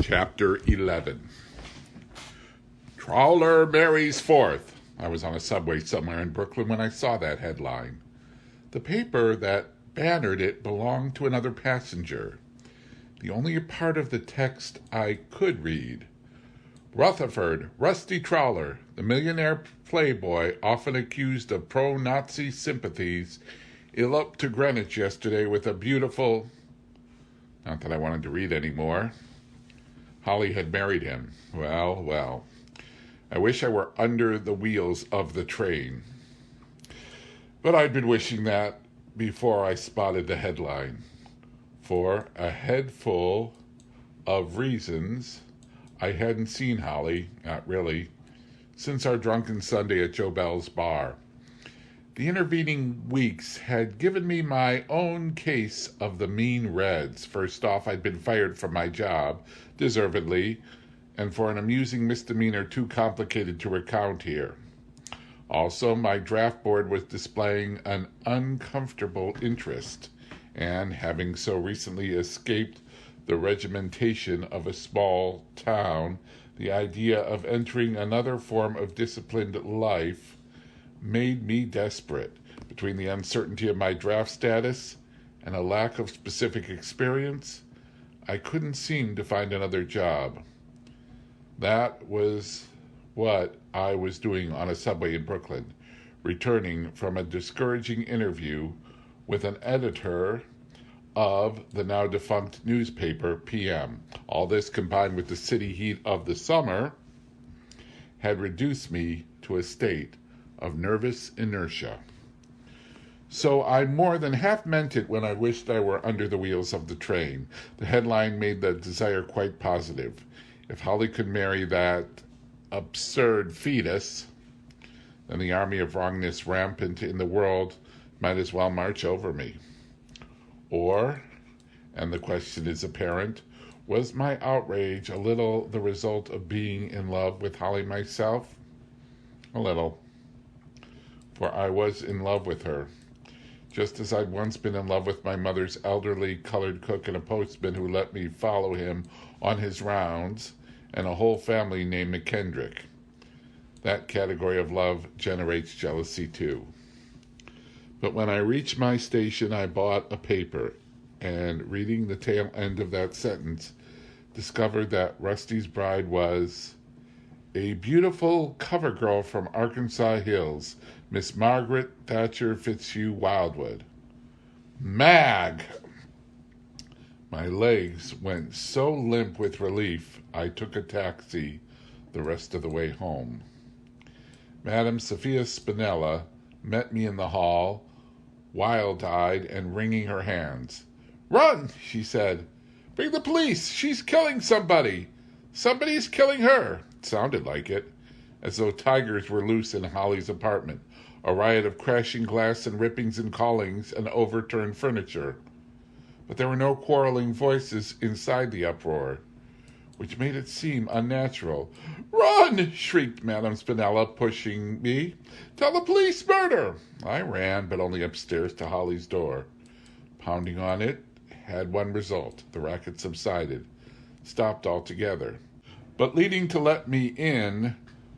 Chapter 11. Trawler marries fourth. I was on a subway somewhere in Brooklyn when I saw that headline. The paper that bannered it belonged to another passenger. The only part of the text I could read. Rutherford, Rusty Trawler, the millionaire playboy often accused of pro-Nazi sympathies, eloped to Greenwich yesterday with a beautiful... Not that I wanted to read any more. Holly had married him. Well. I wish I were under the wheels of the train. But I'd been wishing that before I spotted the headline. For a head full of reasons, I hadn't seen Holly, not really, since our drunken Sunday at Joe Bell's bar. The intervening weeks had given me my own case of the mean Reds. First off, I'd been fired from my job, deservedly, and for an amusing misdemeanor too complicated to recount here. Also, my draft board was displaying an uncomfortable interest, and having so recently escaped the regimentation of a small town, the idea of entering another form of disciplined life made me desperate. Between the uncertainty of my draft status and a lack of specific experience, I couldn't seem to find another job. That was what I was doing on a subway in Brooklyn, returning from a discouraging interview with an editor of the now defunct newspaper PM. All this, combined with the city heat of the summer, had reduced me to a state of nervous inertia. So I more than half meant it when I wished I were under the wheels of the train. The headline made the desire quite positive. If Holly could marry that absurd fetus, then the army of wrongness rampant in the world might as well march over me. Or, and the question is apparent, was my outrage a little the result of being in love with Holly myself? A little. For I was in love with her, just as I'd once been in love with my mother's elderly colored cook and a postman who let me follow him on his rounds, and a whole family named McKendrick. That category of love generates jealousy too. But when I reached my station, I bought a paper, and reading the tail end of that sentence, discovered that Rusty's bride was a beautiful cover girl from Arkansas Hills, Miss Margaret Thatcher Fitzhugh Wildwood. Mag! My legs went so limp with relief, I took a taxi the rest of the way home. Madame Sophia Spinella met me in the hall, wild-eyed and wringing her hands. "Run," she said. "Bring the police. She's killing somebody. Somebody's killing her." It sounded like it, as though tigers were loose in Holly's apartment, a riot of crashing glass and rippings and callings and overturned furniture. But there were no quarreling voices inside the uproar, which made it seem unnatural. "Run!" shrieked Madame Spinella, pushing me. "Tell the police murder!" I ran, but only upstairs to Holly's door. Pounding on it had one result. The racket subsided, stopped altogether. But leading to let me in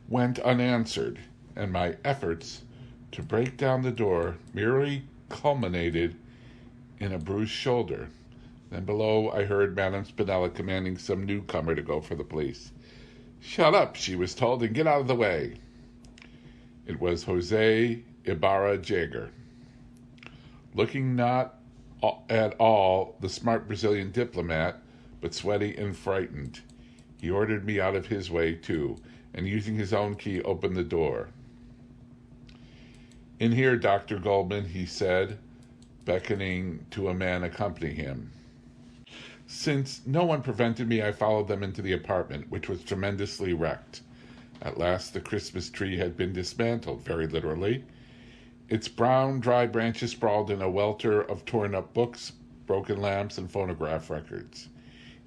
went unanswered, and my efforts to break down the door merely culminated in a bruised shoulder. Then below I heard Madame Spinella commanding some newcomer to go for the police. "Shut up," she was told, "and get out of the way." It was Jose Ibarra Jaeger. Looking not at all the smart Brazilian diplomat, but sweaty and frightened, he ordered me out of his way, too, and using his own key opened the door. "In here, Dr. Goldman," he said, beckoning to a man accompanying him. Since no one prevented me, I followed them into the apartment, which was tremendously wrecked. At last the Christmas tree had been dismantled, very literally. Its brown, dry branches sprawled in a welter of torn-up books, broken lamps, and phonograph records.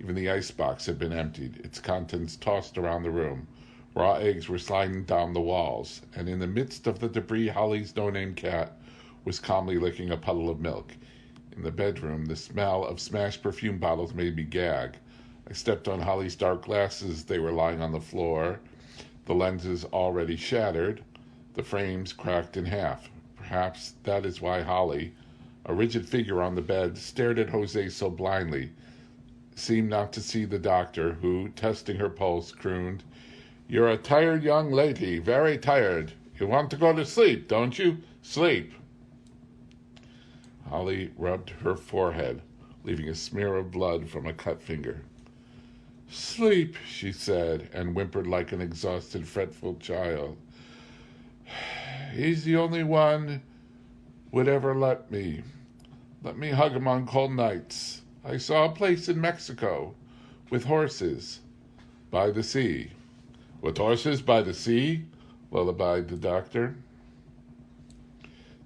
Even the icebox had been emptied, its contents tossed around the room. Raw eggs were sliding down the walls, and in the midst of the debris, Holly's no-name cat was calmly licking a puddle of milk. In the bedroom, the smell of smashed perfume bottles made me gag. I stepped on Holly's dark glasses. They were lying on the floor, the lenses already shattered, the frames cracked in half. Perhaps that is why Holly, a rigid figure on the bed, stared at Jose so blindly, seemed not to see the doctor, who, testing her pulse, crooned, "You're a tired young lady, very tired. You want to go to sleep, don't you? Sleep." Holly rubbed her forehead, leaving a smear of blood from a cut finger. "Sleep," she said, and whimpered like an exhausted, fretful child. "He's the only one would ever let me hug him on cold nights. I saw a place in Mexico with horses by the sea." "With horses by the sea?" lullabied the doctor,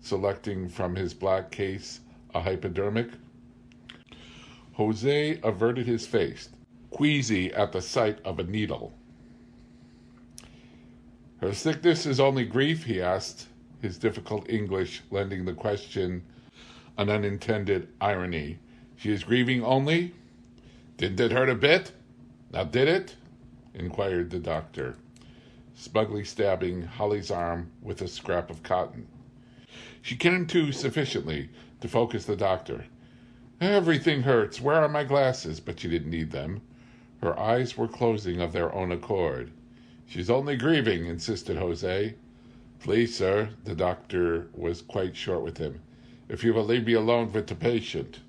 selecting from his black case a hypodermic. Jose averted his face, queasy at the sight of a needle. "Her sickness is only grief?" he asked, his difficult English lending the question an unintended irony. "She is grieving only? Didn't it hurt a bit? Now did it?" inquired the doctor, smugly stabbing Holly's arm with a scrap of cotton. She came to sufficiently to focus the doctor. "Everything hurts. Where are my glasses?" But she didn't need them. Her eyes were closing of their own accord. "She's only grieving," insisted Jose. "Please, sir," the doctor was quite short with him, "if you will leave me alone with the patient."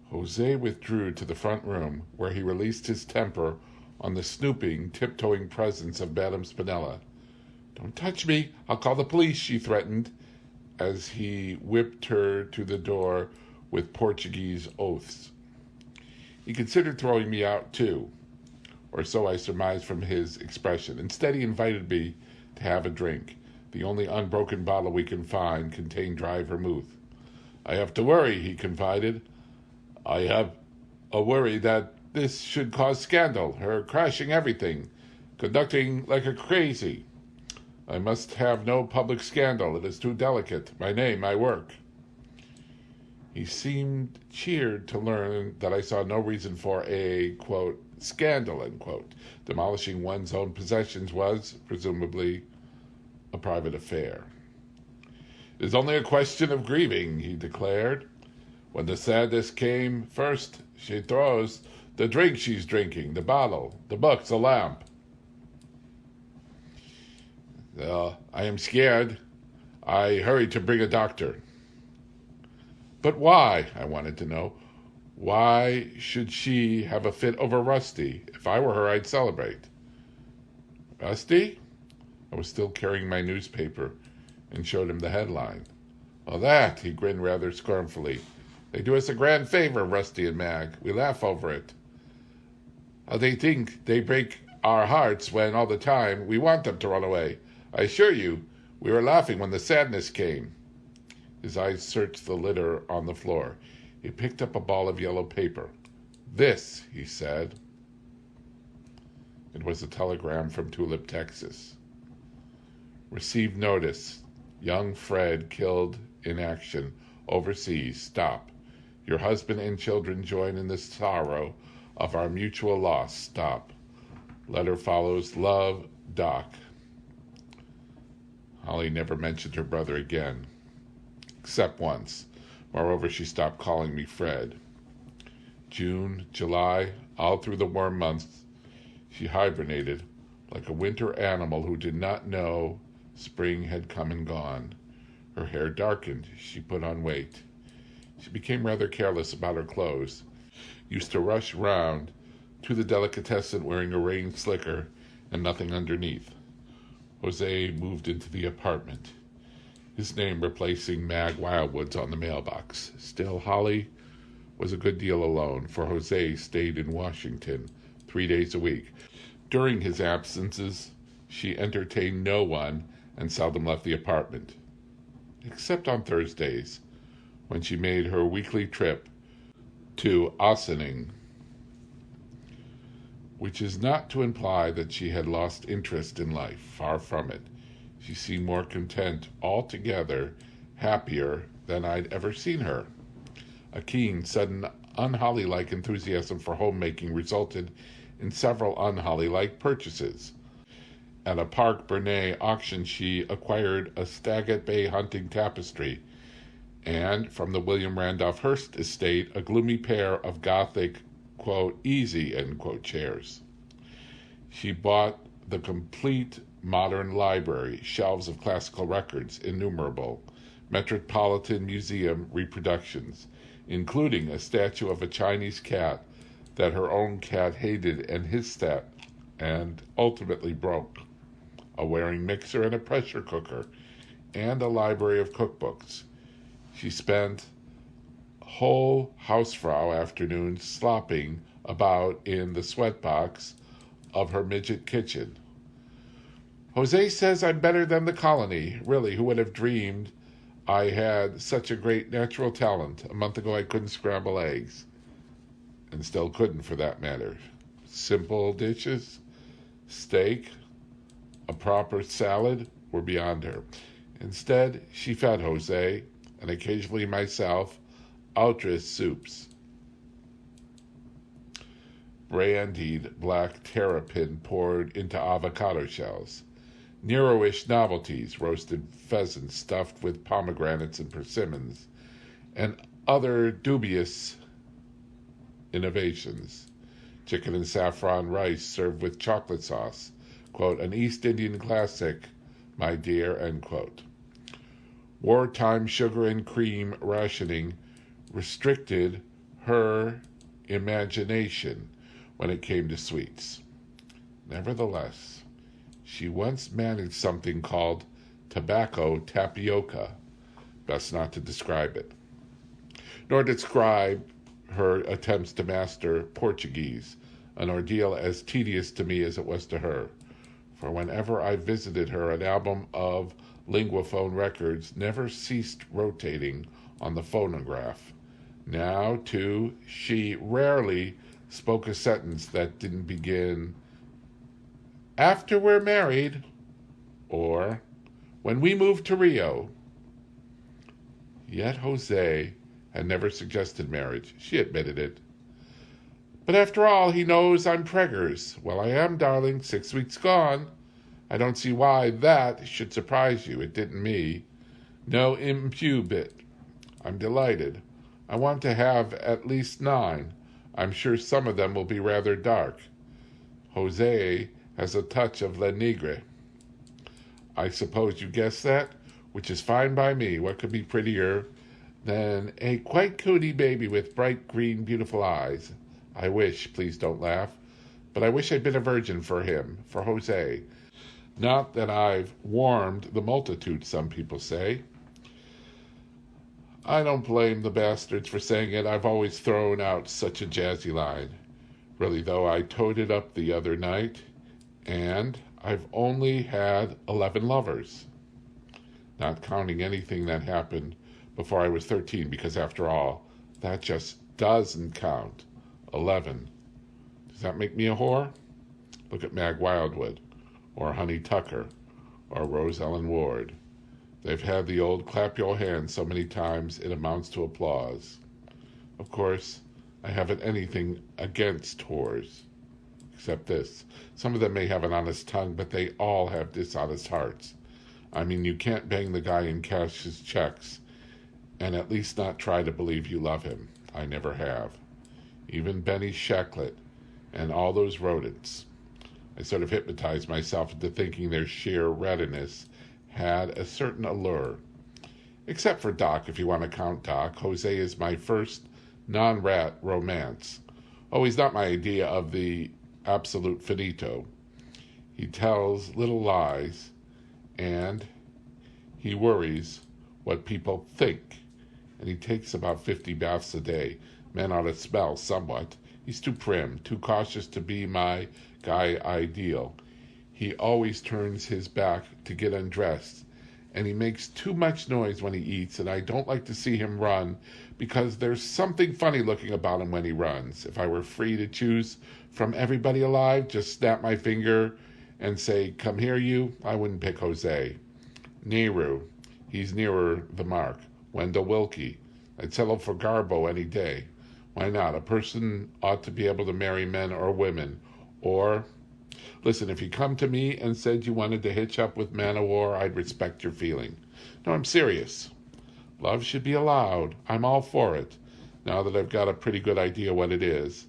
Jose withdrew to the front room, where he released his temper on the snooping, tiptoeing presence of Madame Spinella. "Don't touch me. I'll call the police," she threatened, as he whipped her to the door with Portuguese oaths. He considered throwing me out, too, or so I surmised from his expression. Instead, he invited me to have a drink. The only unbroken bottle we can find contained dry vermouth. "I have to worry," he confided. "I have a worry that this should cause scandal, her crashing everything, conducting like a crazy. I must have no public scandal. It is too delicate. My name, my work." He seemed cheered to learn that I saw no reason for a, quote, scandal, end quote. Demolishing one's own possessions was, presumably, a private affair. "It is only a question of grieving," he declared. "When the sadness came first, she throws the drink she's drinking, the bottle, the books, the lamp. I am scared. I hurried to bring a doctor." "But why?" I wanted to know. Why should she have a fit over Rusty? If I were her, I'd celebrate. "Rusty?" I was still carrying my newspaper and showed him the headline. "Oh, that," he grinned rather scornfully. "They do us a grand favor, Rusty and Mag. We laugh over it. They think they break our hearts when all the time we want them to run away. I assure you, we were laughing when the sadness came." His eyes searched the litter on the floor. He picked up a ball of yellow paper. "This," he said. It was a telegram from Tulip, Texas. "Received notice. Young Fred killed in action. Overseas. Stop. Your husband and children join in the sorrow of our mutual loss. Stop. Letter follows. Love, Doc." Holly never mentioned her brother again, except once. Moreover, she stopped calling me Fred. June, July, all through the warm months, she hibernated like a winter animal who did not know spring had come and gone. Her hair darkened. She put on weight. She became rather careless about her clothes. Used to rush round to the delicatessen wearing a rain slicker and nothing underneath. Jose moved into the apartment, his name replacing Mag Wildwood's on the mailbox. Still, Holly was a good deal alone, for Jose stayed in Washington 3 days a week. During his absences, she entertained no one and seldom left the apartment, except on Thursdays, when she made her weekly trip to Ossining, which is not to imply that she had lost interest in life. Far from it. She seemed more content, altogether happier than I'd ever seen her. A keen, sudden unholly-like enthusiasm for homemaking resulted in several unholly-like purchases. At a Park Bernay auction, she acquired a Stagget Bay hunting tapestry, and from the William Randolph Hearst estate, a gloomy pair of Gothic, quote, easy, end quote, chairs. She bought the complete modern library, shelves of classical records, innumerable, Metropolitan Museum reproductions, including a statue of a Chinese cat that her own cat hated and hissed at and ultimately broke, a wearing mixer and a pressure cooker, and a library of cookbooks. She spent whole Hausfrau afternoons slopping about in the sweatbox of her midget kitchen. Jose says I'm better than the colony. Really, who would have dreamed I had such a great natural talent? A month ago I couldn't scramble eggs. And still couldn't, for that matter. Simple dishes, steak, a proper salad were beyond her. Instead, she fed Jose, and occasionally myself, outrage soups. Brandied black terrapin poured into avocado shells. Neroish novelties, roasted pheasants stuffed with pomegranates and persimmons, and other dubious innovations. Chicken and saffron rice served with chocolate sauce. Quote, an East Indian classic, my dear, end quote. Wartime sugar and cream rationing restricted her imagination when it came to sweets. Nevertheless, she once managed something called tobacco tapioca. Best not to describe it. Nor describe her attempts to master Portuguese, an ordeal as tedious to me as it was to her. For whenever I visited her, an album of Linguaphone records never ceased rotating on the phonograph. Now, too, she rarely spoke a sentence that didn't begin, after we're married, or when we move to Rio. Yet Jose had never suggested marriage. She admitted it. But after all, he knows I'm preggers. Well, I am, darling, 6 weeks gone. I don't see why that should surprise you. It didn't me. No impubit. I'm delighted. I want to have at least 9. I'm sure some of them will be rather dark. Jose has a touch of Le Negre. I suppose you guessed that, which is fine by me. What could be prettier than a quite cootie baby with bright green, beautiful eyes? I wish, please don't laugh, but I wish I'd been a virgin for him, for Jose. Not that I've warmed the multitude, some people say. I don't blame the bastards for saying it. I've always thrown out such a jazzy line. Really, though, I towed it up the other night, and I've only had 11 lovers. Not counting anything that happened before I was 13, because after all, that just doesn't count. 11. Does that make me a whore? Look at Mag Wildwood, or Honey Tucker, or Rose Ellen Ward. They've had the old clap your hands so many times it amounts to applause. Of course, I haven't anything against whores, except this. Some of them may have an honest tongue, but they all have dishonest hearts. I mean, you can't bang the guy and cash his checks and at least not try to believe you love him. I never have. Even Benny Shacklet and all those rodents. I sort of hypnotized myself into thinking their sheer readiness had a certain allure. Except for Doc, if you want to count Doc. Jose is my first non-rat romance. Oh, he's not my idea of the absolute finito. He tells little lies, and he worries what people think, and he takes about 50 baths a day. Men ought to smell somewhat. He's too prim, too cautious to be my guy ideal. He always turns his back to get undressed, and he makes too much noise when he eats, and I don't like to see him run because there's something funny looking about him when he runs. If I were free to choose from everybody alive, just snap my finger and say, come here you, I wouldn't pick Jose. Nehru, he's nearer the mark. Wendell Willkie, I'd settle for Garbo any day. Why not? A person ought to be able to marry men or women. Or, listen, if you come to me and said you wanted to hitch up with man o' war, I'd respect your feeling. No, I'm serious. Love should be allowed. I'm all for it, now that I've got a pretty good idea what it is.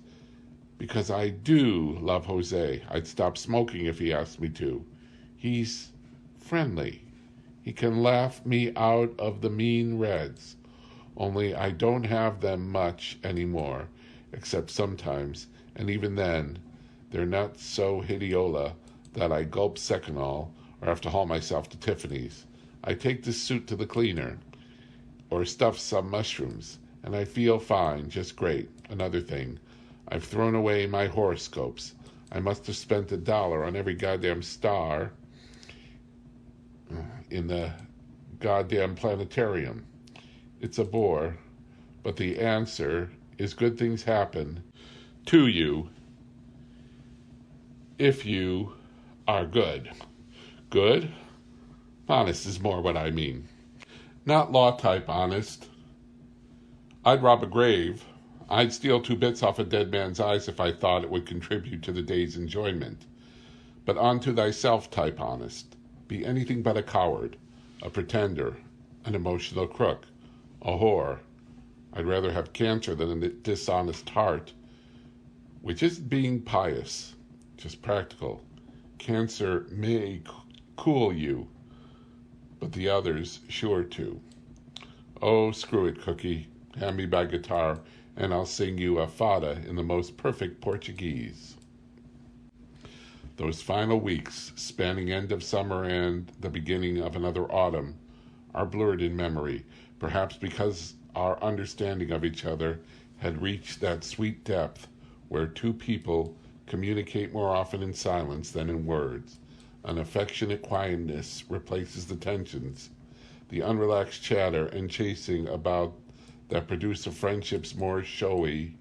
Because I do love Jose. I'd stop smoking if he asked me to. He's friendly. He can laugh me out of the mean reds. Only I don't have them much anymore, except sometimes, and even then, they're not so hidiola that I gulp Seconal or have to haul myself to Tiffany's. I take this suit to the cleaner, or stuff some mushrooms, and I feel fine, just great. Another thing, I've thrown away my horoscopes. I must have spent $1 on every goddamn star in the goddamn planetarium. It's a bore, but the answer is good things happen to you if you are good. Good? Honest is more what I mean. Not law type honest. I'd rob a grave. I'd steal 2 bits off a dead man's eyes if I thought it would contribute to the day's enjoyment. But unto thyself type honest. Be anything but a coward, a pretender, an emotional crook, a whore. I'd rather have cancer than a dishonest heart, which isn't being pious, just practical. Cancer may cool you, but the others sure to. Oh, screw it, Cookie. Hand me my guitar, and I'll sing you a fada in the most perfect Portuguese. Those final weeks, spanning end of summer and the beginning of another autumn, are blurred in memory, perhaps because our understanding of each other had reached that sweet depth where 2 people communicate more often in silence than in words. An affectionate quietness replaces the tensions, the unrelaxed chatter and chasing about that produce a friendship's more showy,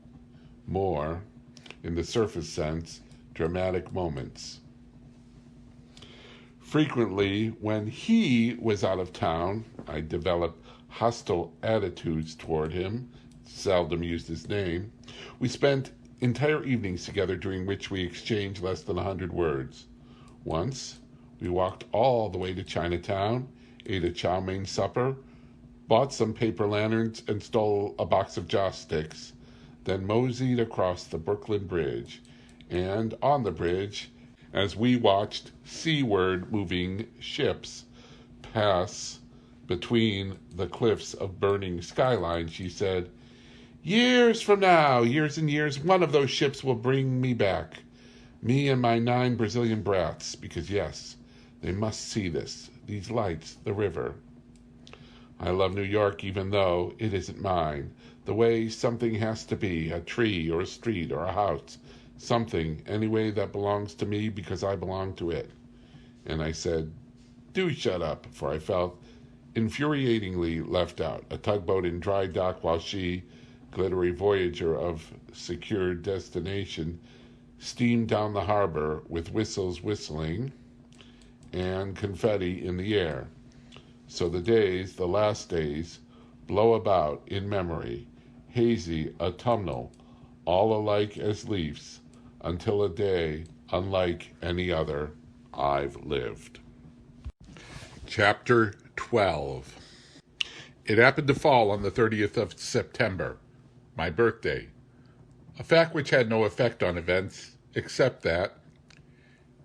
more, in the surface sense, dramatic moments. Frequently, when he was out of town, I developed hostile attitudes toward him, seldom used his name. We spent entire evenings together during which we exchanged less than 100 words. Once, we walked all the way to Chinatown, ate a chow mein supper, bought some paper lanterns and stole a box of joss sticks, then moseyed across the Brooklyn Bridge, and on the bridge, as we watched seaward moving ships pass between the cliffs of burning skyline, she said, "Years from now, years and years, one of those ships will bring me back, me and my 9 Brazilian brats, because yes, they must see this, these lights, the river." I love New York even though it isn't mine, the way something has to be, a tree or a street or a house, something, anyway, that belongs to me because I belong to it. And I said, "Do shut up," for I felt infuriatingly left out, a tugboat in dry dock while she, glittery voyager of secure destination, steamed down the harbor with whistles whistling and confetti in the air. So the days, the last days, blow about in memory, hazy, autumnal, all alike as leaves, until a day unlike any other I've lived. Chapter 12. It happened to fall on the 30th of September, my birthday, a fact which had no effect on events, except that,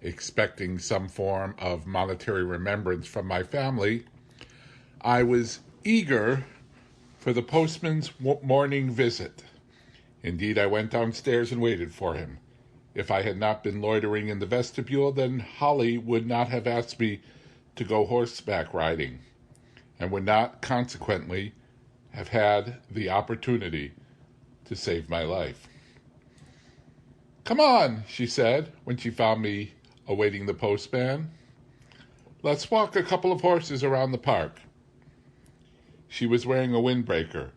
expecting some form of monetary remembrance from my family, I was eager for the postman's morning visit. Indeed, I went downstairs and waited for him. If I had not been loitering in the vestibule, then Holly would not have asked me to go horseback riding, and would not, consequently, have had the opportunity to save my life. "Come on," she said, when she found me awaiting the postman. "Let's walk a couple of horses around the park." She was wearing a windbreaker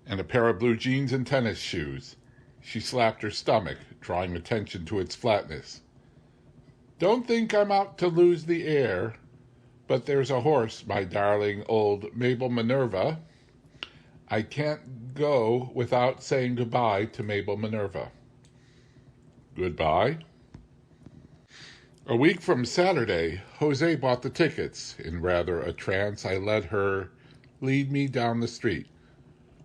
and a pair of blue jeans and tennis shoes. She slapped her stomach, drawing attention to its flatness. "Don't think I'm out to lose the air, but there's a horse, my darling old Mabel Minerva. I can't go without saying goodbye to Mabel Minerva. Goodbye? A week from Saturday, Jose bought the tickets. In rather a trance, I let her lead me down the street.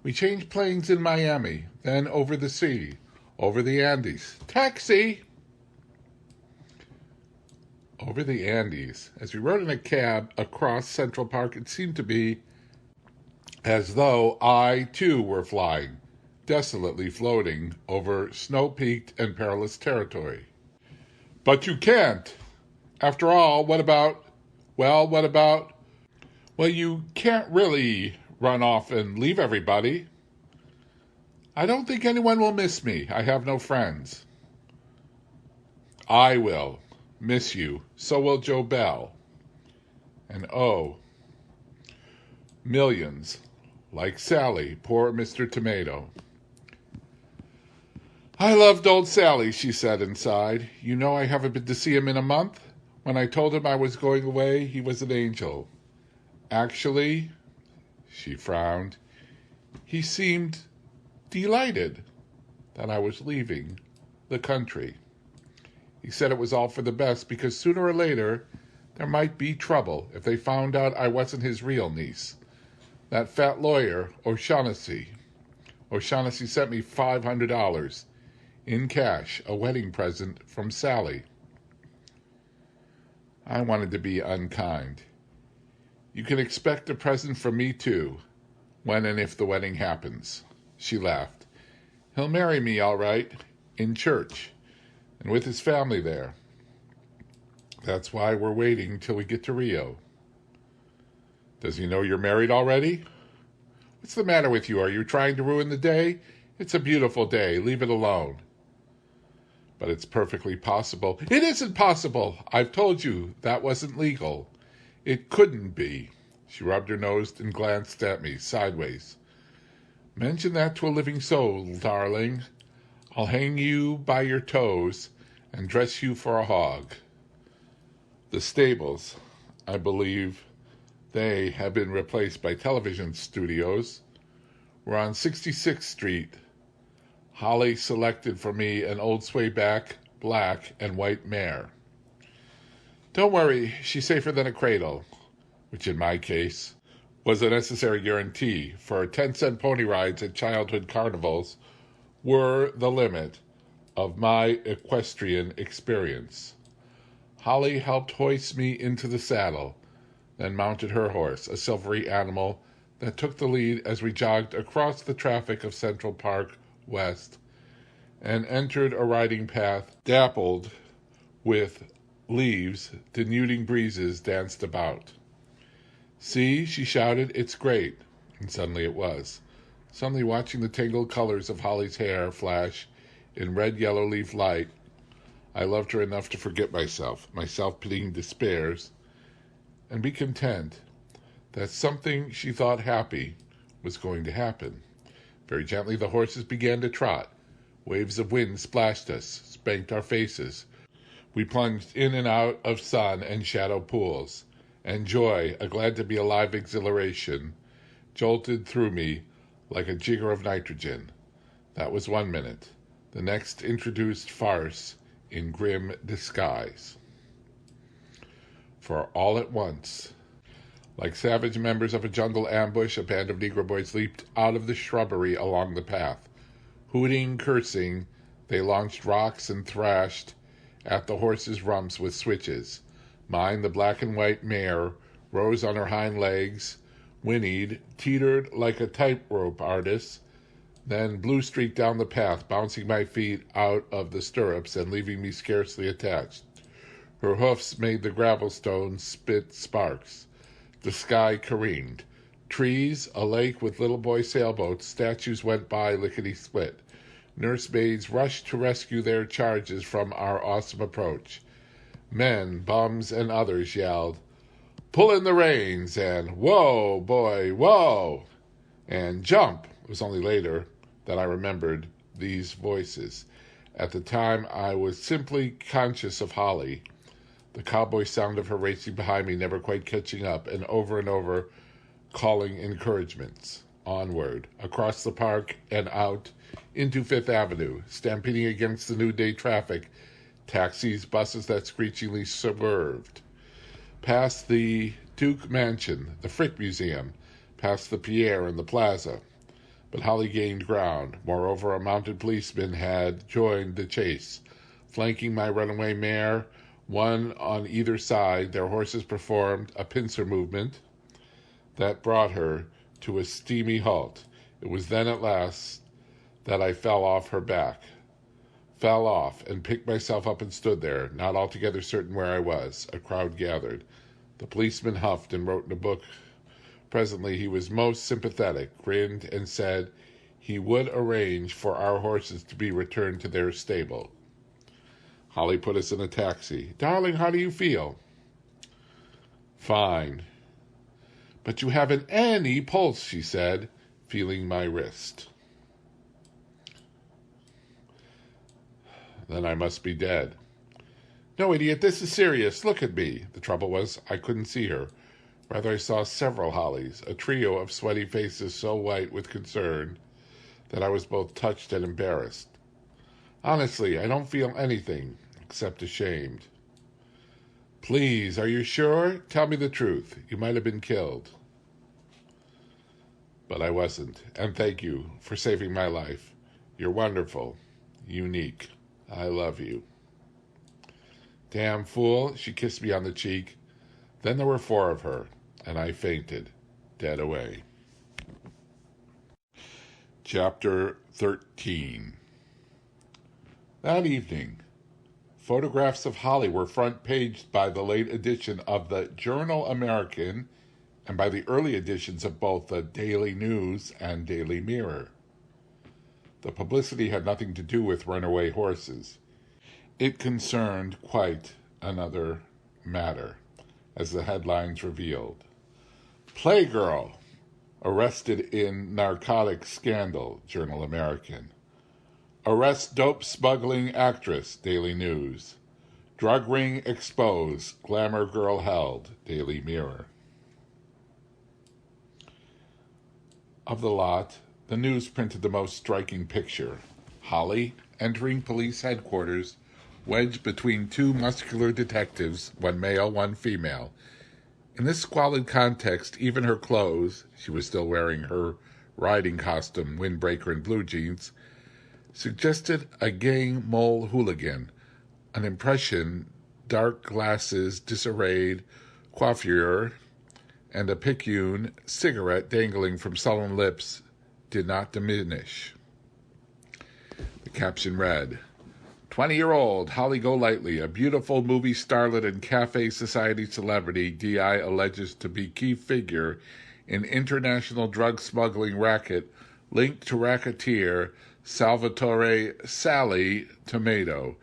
We changed planes in Miami, then over the sea, over the Andes. Taxi! Over the Andes. As we rode in a cab across Central Park, it seemed to be as though I, too, were flying, desolately floating over snow-peaked and perilous territory. But you can't. After all, what about... Well, you can't really run off and leave everybody. I don't think anyone will miss me. I have no friends. I will miss you. So will Joe Bell. And oh, millions, like Sally, poor Mr. Tomato. I loved old Sally, she said inside. You know I haven't been to see him in a month. When I told him I was going away, he was an angel. Actually, she frowned, he seemed delighted that I was leaving the country. He said it was all for the best because sooner or later there might be trouble if they found out I wasn't his real niece. That fat lawyer, O'Shaughnessy. O'Shaughnessy sent me $500 in cash, a wedding present from Sally. I wanted to be unkind. You can expect a present from me, too, when and if the wedding happens. She laughed. He'll marry me, all right, in church, and with his family there. That's why we're waiting till we get to Rio. Does he know you're married already? What's the matter with you? Are you trying to ruin the day? It's a beautiful day. Leave it alone. But it's perfectly possible. It isn't possible. I've told you that wasn't legal. It couldn't be. She rubbed her nose and glanced at me sideways. Mention that to a living soul, darling. I'll hang you by your toes and dress you for a hog. The stables, I believe they have been replaced by television studios, were on 66th Street. Holly selected for me an old swayback, black and white mare. Don't worry, she's safer than a cradle, which in my case was a necessary guarantee, for 10-cent pony rides at childhood carnivals were the limit of my equestrian experience. Holly helped hoist me into the saddle, then mounted her horse, a silvery animal that took the lead as we jogged across the traffic of Central Park West and entered a riding path dappled with leaves. Denuding breezes danced about. See, she shouted, it's great. And suddenly it was. Suddenly watching the tangled colors of Holly's hair flash in red-yellow leaf light, I loved her enough to forget myself, my self-pitying despairs, and be content that something she thought happy was going to happen. Very gently the horses began to trot. Waves of wind splashed us, spanked our faces. We plunged in and out of sun and shadow pools, and joy, a glad-to-be-alive exhilaration, jolted through me like a jigger of nitrogen. That was 1 minute. The next introduced farce in grim disguise. For all at once, like savage members of a jungle ambush, a band of Negro boys leaped out of the shrubbery along the path. Hooting, cursing, they launched rocks and thrashed at the horses' rumps with switches. Mine, the black and white mare, rose on her hind legs, whinnied, teetered like a tightrope artist, then blue-streaked down the path, bouncing my feet out of the stirrups and leaving me scarcely attached. Her hoofs made the gravel stones spit sparks. The sky careened. Trees, a lake with little boy sailboats, statues went by lickety-split. Nursemaids rushed to rescue their charges from our awesome approach. Men, bums, and others yelled, "Pull in the reins," and "Whoa, boy, whoa," and "Jump." It was only later that I remembered these voices. At the time, I was simply conscious of Holly, the cowboy sound of her racing behind me, never quite catching up, and over calling encouragements. onward, across the park and out into Fifth Avenue, stampeding against the noonday traffic, taxis, buses that screechingly swerved. Past the Duke Mansion, the Frick Museum, past the Pierre and the Plaza. But Holly gained ground. Moreover, a mounted policeman had joined the chase. Flanking my runaway mare, one on either side, their horses performed a pincer movement that brought her to a steamy halt. It was then at last that I fell off her back. Fell off and picked myself up and stood there, not altogether certain where I was. A crowd gathered. The policeman huffed and wrote in a book. Presently he was most sympathetic, grinned, and said he would arrange for our horses to be returned to their stable. Holly put us in a taxi. "Darling, how do you feel?" "Fine." "But you haven't any pulse," she said, feeling my wrist. "Then I must be dead." "No, idiot, this is serious. Look at me." The trouble was, I couldn't see her. Rather, I saw several Hollies, a trio of sweaty faces so white with concern that I was both touched and embarrassed. "Honestly, I don't feel anything except ashamed." "Please, are you sure? Tell me the truth. You might have been killed." But I wasn't, and thank you for saving my life. You're wonderful, unique. I love you. "Damn fool," she kissed me on the cheek. Then there were 4 of her, and I fainted, dead away. Chapter 13. That evening, photographs of Holly were front-paged by the late edition of the Journal American and by the early editions of both the Daily News and Daily Mirror. The publicity had nothing to do with runaway horses. It concerned quite another matter, as the headlines revealed. "Playgirl arrested in narcotics scandal," Journal American. "Arrest dope smuggling actress," Daily News. "Drug ring exposed, glamour girl held," Daily Mirror. Of the lot, the news printed the most striking picture. Holly, entering police headquarters, wedged between 2 muscular detectives, one male, one female. In this squalid context, even her clothes, she was still wearing her riding costume, windbreaker and blue jeans, suggested a gang mole hooligan, an impression, dark glasses, disarrayed coiffure, and a picayune cigarette dangling from sullen lips did not diminish. The caption read, 20-year-old Holly Golightly, a beautiful movie starlet and cafe society celebrity, DI alleges to be key figure in international drug smuggling racket linked to racketeer Salvatore Sally Tomato.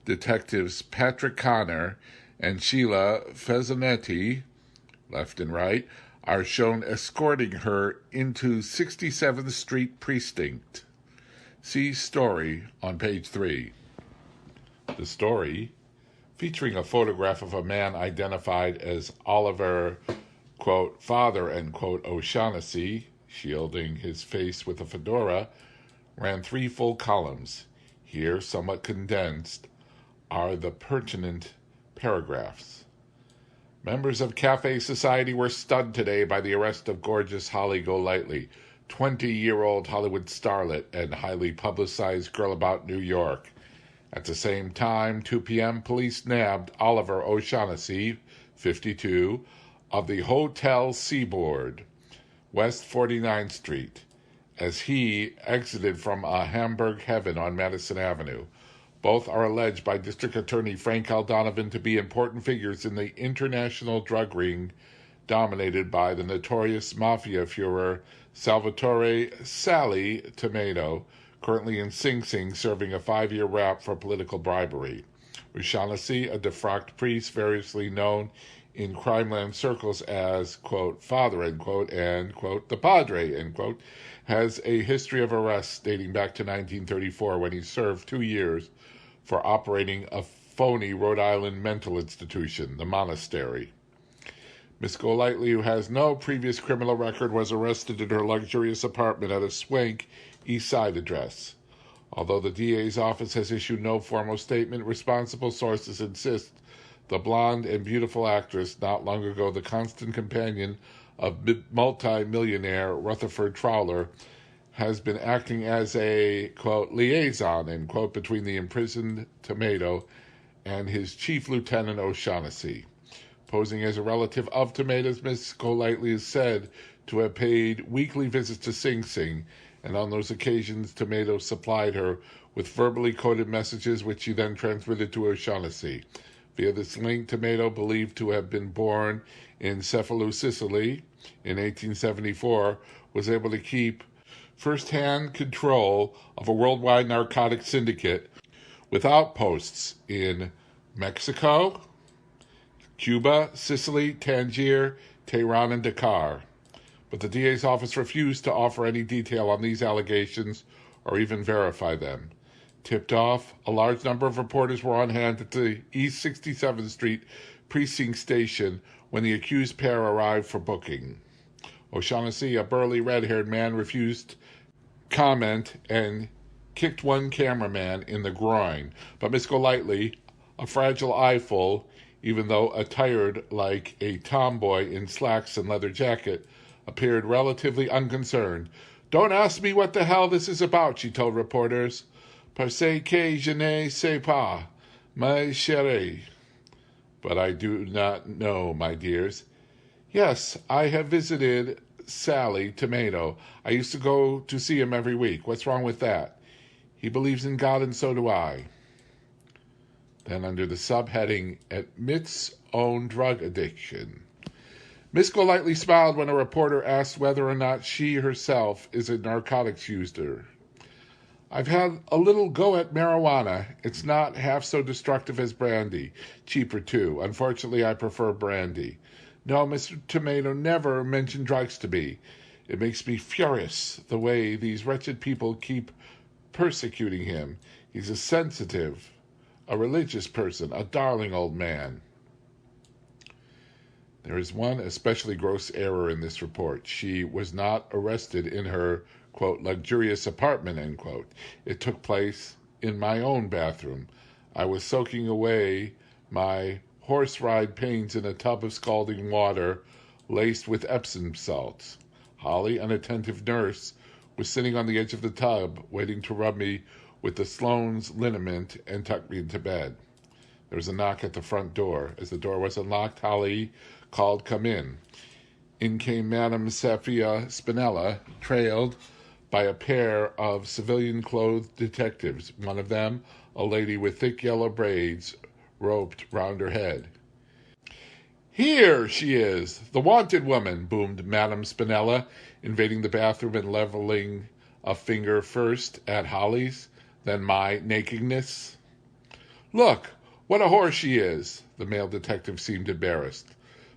Detectives Patrick Connor and Sheila Fezzanetti, left and right, are shown escorting her into 67th Street Precinct. See story on page 3. The story, featuring a photograph of a man identified as Oliver, quote, father, end quote, O'Shaughnessy, shielding his face with a fedora, ran 3 full columns. Here, somewhat condensed, are the pertinent paragraphs. Members of Cafe Society were stunned today by the arrest of gorgeous Holly Golightly, 20-year-old Hollywood starlet and highly publicized girl about New York. At the same time, 2 p.m., police nabbed Oliver O'Shaughnessy, 52, of the Hotel Seaboard, West 49th Street, as he exited from a Hamburg heaven on Madison Avenue. Both are alleged by District Attorney Frank L. Donovan to be important figures in the international drug ring dominated by the notorious mafia Führer Salvatore Sally Tomato, currently in Sing Sing serving a 5-year rap for political bribery. O'Shaughnessy, a defrocked priest variously known in crimeland circles as, quote, father, end quote, and, quote, the padre, end quote, has a history of arrests dating back to 1934 when he served 2 years for operating a phony Rhode Island mental institution, the Monastery. Miss Golightly, who has no previous criminal record, was arrested in her luxurious apartment at a swank East Side address. Although the DA's office has issued no formal statement, responsible sources insist the blonde and beautiful actress, not long ago the constant companion of multi-millionaire Rutherford Trawler, has been acting as a, quote, liaison, end quote, between the imprisoned Tomato and his chief lieutenant O'Shaughnessy. Posing as a relative of Tomato's, Miss Golightly is said to have paid weekly visits to Sing Sing, and on those occasions Tomato supplied her with verbally coded messages which she then transmitted to O'Shaughnessy. Via this link, Tomato, believed to have been born in Cefalù, Sicily, in 1874, was able to keep first-hand control of a worldwide narcotic syndicate with outposts in Mexico, Cuba, Sicily, Tangier, Tehran, and Dakar. But the DA's office refused to offer any detail on these allegations or even verify them. Tipped off, a large number of reporters were on hand at the East 67th Street precinct station when the accused pair arrived for booking. O'Shaughnessy, a burly red-haired man, refused comment and kicked one cameraman in the groin. But Miss Golightly, a fragile eyeful, even though attired like a tomboy in slacks and leather jacket, appeared relatively unconcerned. "Don't ask me what the hell this is about," she told reporters. "Parce que je ne sais pas, ma chérie." But I do not know, my dears. Yes, I have visited Sally Tomato. I used to go to see him every week. What's wrong with that? He believes in God, and so do I. Then under the subheading, admits own drug addiction. Miss Golightly smiled when a reporter asked whether or not she herself is a narcotics user. "I've had a little go at marijuana. It's not half so destructive as brandy. Cheaper, too. Unfortunately, I prefer brandy. No, Mr. Tomato never mentioned drugs to me. It makes me furious, the way these wretched people keep persecuting him. He's a sensitive, a religious person, a darling old man." There is one especially gross error in this report. She was not arrested in her, quote, luxurious apartment, end quote. It took place in my own bathroom. I was soaking away my horse ride pains in a tub of scalding water laced with Epsom salts. Holly, an attentive nurse, was sitting on the edge of the tub, waiting to rub me with the Sloane's liniment and tuck me into bed. There was a knock at the front door. As the door was unlocked, Holly called, "Come in." In came Madame Sophia Spinella, trailed by a pair of civilian-clothed detectives, one of them a lady with thick yellow braids roped round her head. "Here she is, the wanted woman," boomed Madame Spinella, invading the bathroom and leveling a finger first at Holly's, then my nakedness. "Look, what a whore she is!" The male detective seemed embarrassed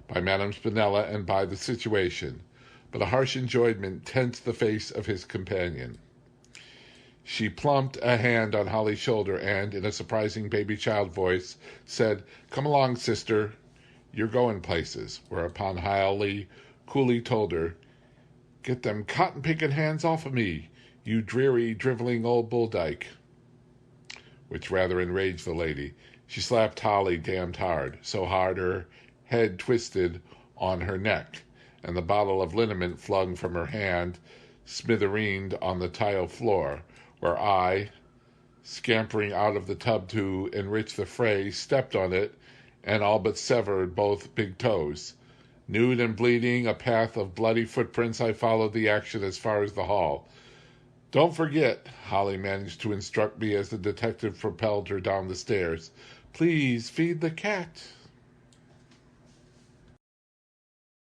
by Madame Spinella and by the situation, but a harsh enjoyment tensed the face of his companion. She plumped a hand on Holly's shoulder and, in a surprising baby-child voice, said, "Come along, sister. You're going places." Whereupon Holly coolly told her, "Get them cotton-picking hands off of me, you dreary, driveling old bulldyke," which rather enraged the lady. She slapped Holly damned hard, so hard her head twisted on her neck, and the bottle of liniment flung from her hand smithereened on the tile floor, where I, scampering out of the tub to enrich the fray, stepped on it and all but severed both big toes. Nude and bleeding, a path of bloody footprints, I followed the action as far as the hall. "Don't forget," Holly managed to instruct me as the detective propelled her down the stairs. "Please feed the cat."